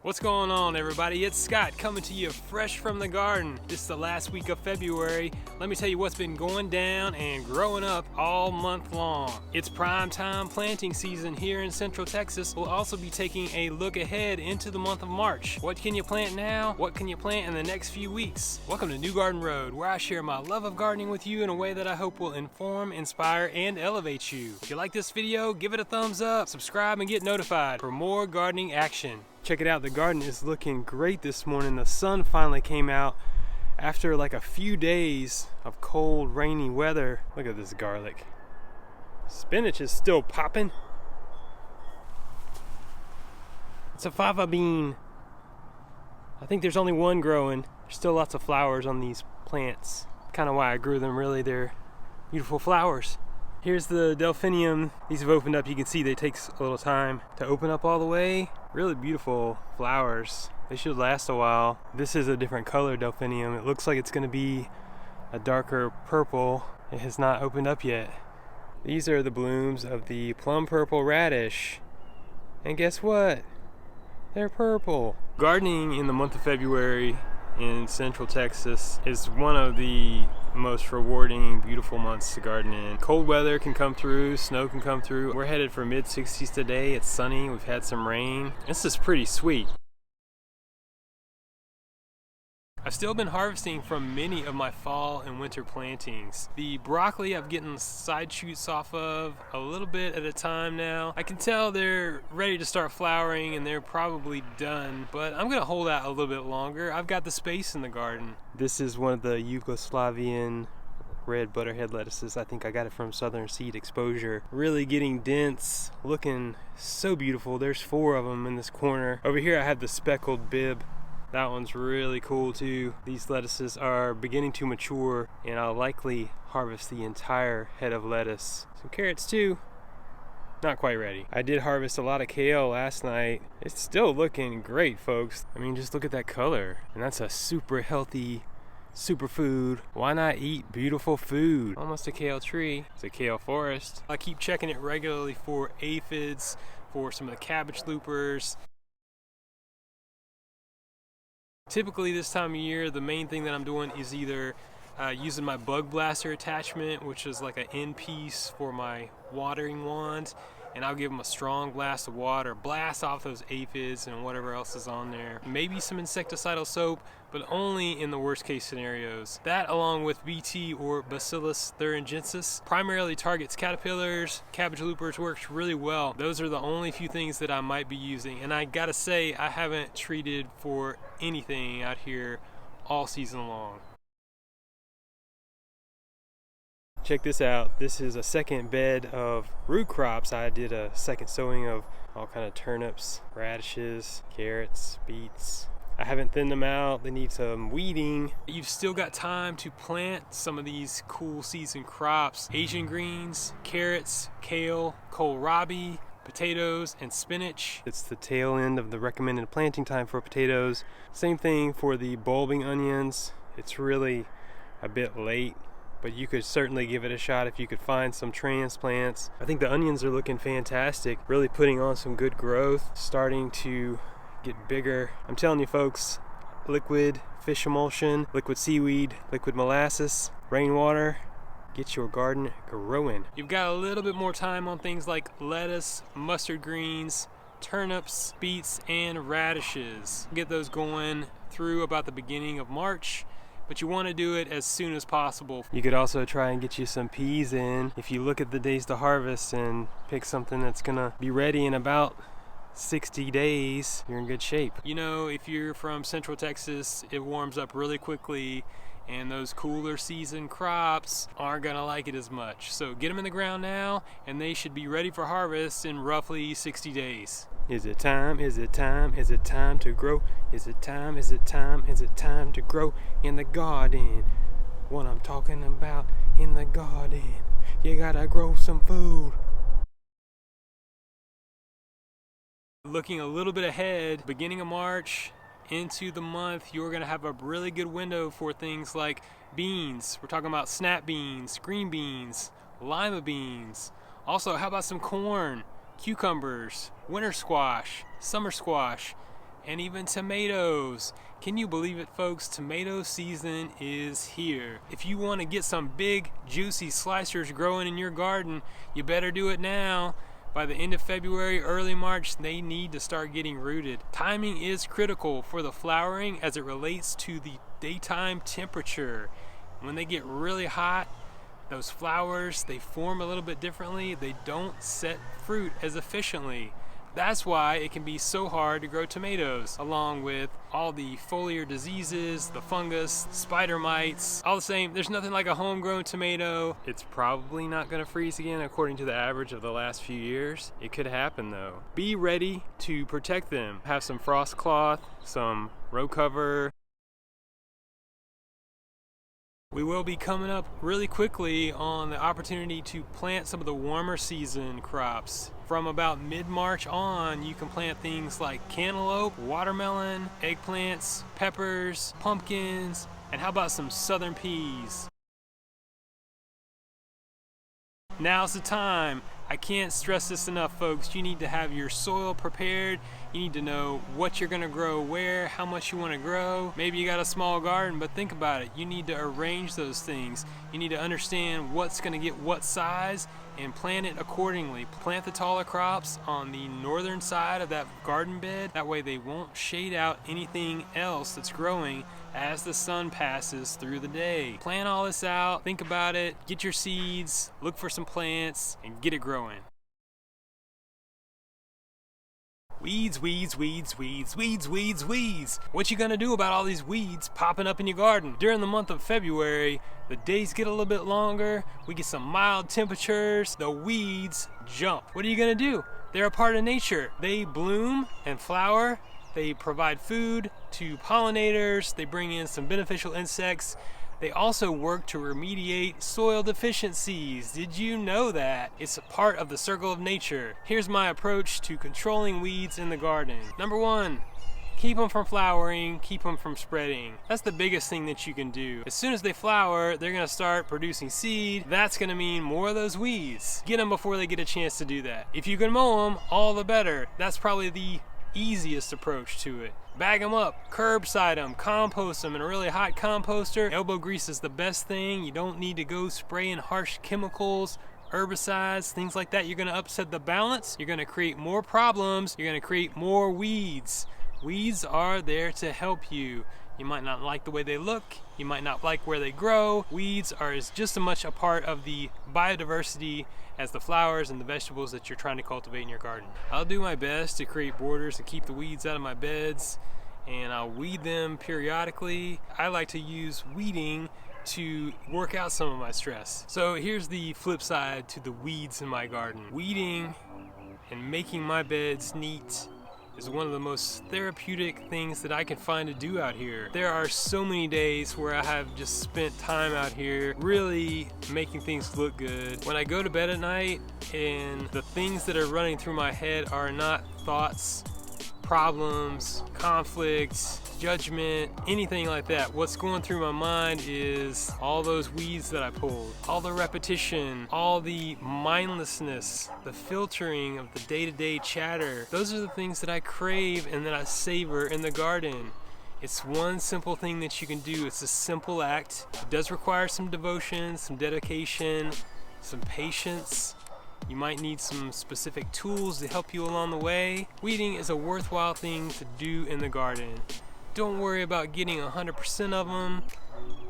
What's going on, everybody? It's Scott coming to you fresh from the garden. This is the last week of February. Let me tell you what's been going down and growing up all month long. It's prime time planting season here in Central Texas. We'll also be taking a look ahead into the month of March. What can you plant now? What can you plant in the next few weeks? Welcome to New Garden Road, where I share my love of gardening with you in a way that I hope will inform, inspire, and elevate you. If you like this video, give it a thumbs up, subscribe, and get notified for more gardening action. Check it out, the garden is looking great this morning. The sun finally came out after like a few days of cold, rainy weather. Look at this garlic. Spinach is still popping. It's a fava bean. I think there's only one growing. There's still lots of flowers on these plants. Kind of why I grew them, really. They're beautiful flowers. Here's the delphinium. These have opened up. You can see they take a little time to open up all the way. Really beautiful flowers. They should last a while. This is a different color delphinium. It looks like it's going to be a darker purple. It has not opened up yet. These are the blooms of the plum purple radish. And guess what? They're purple. Gardening in the month of February in Central Texas is one of the most rewarding, beautiful months to garden in. Cold weather can come through, snow can come through. We're headed for mid-60s today. It's sunny, we've had some rain. This is pretty sweet. I've still been harvesting from many of my fall and winter plantings. The broccoli I've getting side shoots off of a little bit at a time now. I can tell they're ready to start flowering and they're probably done, but I'm gonna hold out a little bit longer. I've got the space in the garden. This is one of the Yugoslavian red butterhead lettuces. I think I got it from Southern Seed Exposure. Really getting dense, looking so beautiful. There's 4 of them in this corner. Over here I have the speckled bib. That one's really cool too. These lettuces are beginning to mature and I'll likely harvest the entire head of lettuce. Some carrots too. Not quite ready. I did harvest a lot of kale last night. It's still looking great, folks. I mean, just look at that color. And that's a super healthy superfood. Why not eat beautiful food? Almost a kale tree. It's a kale forest. I keep checking it regularly for aphids, for some of the cabbage loopers. Typically this time of year, the main thing that I'm doing is either using my bug blaster attachment, which is like an end piece for my watering wand, and I'll give them a strong blast of water, blast off those aphids and whatever else is on there. Maybe some insecticidal soap, but only in the worst case scenarios. That, along with BT or Bacillus thuringiensis, primarily targets caterpillars. Cabbage loopers works really well. Those are the only few things that I might be using, and I gotta say, I haven't treated for anything out here all season long. Check this out. This is a second bed of root crops. I did a second sowing of all kind of turnips, radishes, carrots, beets. I haven't thinned them out. They need some weeding. You've still got time to plant some of these cool season crops. Asian greens, carrots, kale, kohlrabi, potatoes, and spinach. It's the tail end of the recommended planting time for potatoes. Same thing for the bulbing onions. It's really a bit late, but you could certainly give it a shot if you could find some transplants. I think the onions are looking fantastic, really putting on some good growth, starting to get bigger. I'm telling you folks, liquid fish emulsion, liquid seaweed, liquid molasses, rainwater, get your garden growing. You've got a little bit more time on things like lettuce, mustard greens, turnips, beets, and radishes. Get those going through about the beginning of March, but you want to do it as soon as possible. You could also try and get you some peas in. If you look at the days to harvest and pick something that's gonna be ready in about 60 days, you're in good shape. You know, if you're from Central Texas, it warms up really quickly and those cooler season crops aren't gonna like it as much. So get them in the ground now and they should be ready for harvest in roughly 60 days. Is it time? Is it time? Is it time to grow? Is it time? Is it time? Is it time to grow in the garden? What I'm talking about in the garden. You gotta grow some food. Looking a little bit ahead, beginning of March into the month, you're gonna have a really good window for things like beans. We're talking about snap beans, green beans, lima beans. Also, how about some corn? Cucumbers, winter squash, summer squash. and even tomatoes. Can you believe it, folks? Tomato season is here. If you want to get some big, juicy slicers growing in your garden, you better do it now. By the end of February, early March, they need to start getting rooted. Timing is critical for the flowering as it relates to the daytime temperature. When they get really hot, those flowers, they form a little bit differently. They don't set fruit as efficiently. That's why it can be so hard to grow tomatoes, along with all the foliar diseases, the fungus, spider mites. All the same, there's nothing like a homegrown tomato. It's probably not gonna freeze again according to the average of the last few years. It could happen though. Be ready to protect them. Have some frost cloth, some row cover. We will be coming up really quickly on the opportunity to plant some of the warmer season crops. From about mid-March on, you can plant things like cantaloupe, watermelon, eggplants, peppers, pumpkins, and how about some southern peas? Now's the time. I can't stress this enough, folks. You need to have your soil prepared. You need to know what you're gonna grow where, how much you wanna grow. Maybe you got a small garden, but think about it. You need to arrange those things. You need to understand what's gonna get what size and plant it accordingly. Plant the taller crops on the northern side of that garden bed. That way they won't shade out anything else that's growing as the sun passes through the day. Plan all this out, think about it, get your seeds, look for some plants, and get it growing. Weeds, weeds, weeds, weeds, weeds, weeds, weeds. What you gonna do about all these weeds popping up in your garden? During the month of February, the days get a little bit longer, we get some mild temperatures, the weeds jump. What are you gonna do? They're a part of nature. They bloom and flower, they provide food to pollinators, they bring in some beneficial insects. They also work to remediate soil deficiencies. Did you know that? It's a part of the circle of nature. Here's my approach to controlling weeds in the garden. Number one, keep them from flowering, keep them from spreading. That's the biggest thing that you can do. As soon as they flower, they're gonna start producing seed. That's gonna mean more of those weeds. Get them before they get a chance to do that. If you can mow them, all the better. That's probably the easiest approach to it. Bag them up, curbside them, compost them in a really hot composter. Elbow grease is the best thing. You don't need to go spraying harsh chemicals, herbicides, things like that. You're gonna upset the balance. You're gonna create more problems. You're gonna create more weeds. Weeds are there to help you. You might not like the way they look. You might not like where they grow. Weeds are just as much a part of the biodiversity as the flowers and the vegetables that you're trying to cultivate in your garden. I'll do my best to create borders and keep the weeds out of my beds, and I'll weed them periodically. I like to use weeding to work out some of my stress. So here's the flip side to the weeds in my garden. Weeding and making my beds neat is one of the most therapeutic things that I can find to do out here. There are so many days where I have just spent time out here really making things look good. When I go to bed at night and the things that are running through my head are not thoughts, problems, conflicts, judgment, anything like that. What's going through my mind is all those weeds that I pulled, all the repetition, all the mindlessness, the filtering of the day-to-day chatter. Those are the things that I crave and that I savor in the garden. It's one simple thing that you can do. It's a simple act. It does require some devotion, some dedication, some patience. You might need some specific tools to help you along the way. Weeding is a worthwhile thing to do in the garden. Don't worry about getting 100% of them.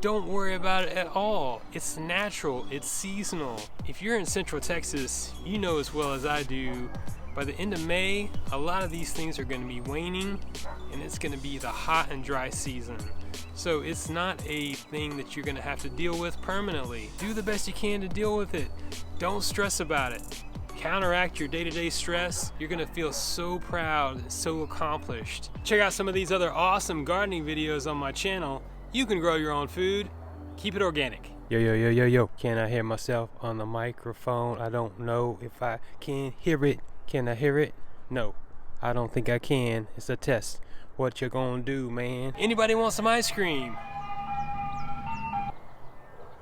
Don't worry about it at all. It's natural, it's seasonal. If you're in Central Texas, you know as well as I do, by the end of May, a lot of these things are gonna be waning, and it's gonna be the hot and dry season. So it's not a thing that you're gonna have to deal with permanently. Do the best you can to deal with it. Don't stress about it. Counteract your day-to-day stress. You're gonna feel so proud and so accomplished. Check out some of these other awesome gardening videos on my channel. You can grow your own food. Keep it organic. Yo, yo, yo, yo, yo. Can I hear myself on the microphone? I don't know if I can hear it. Can I hear it? No, I don't think I can. It's a test. What you gonna do, man? Anybody want some ice cream?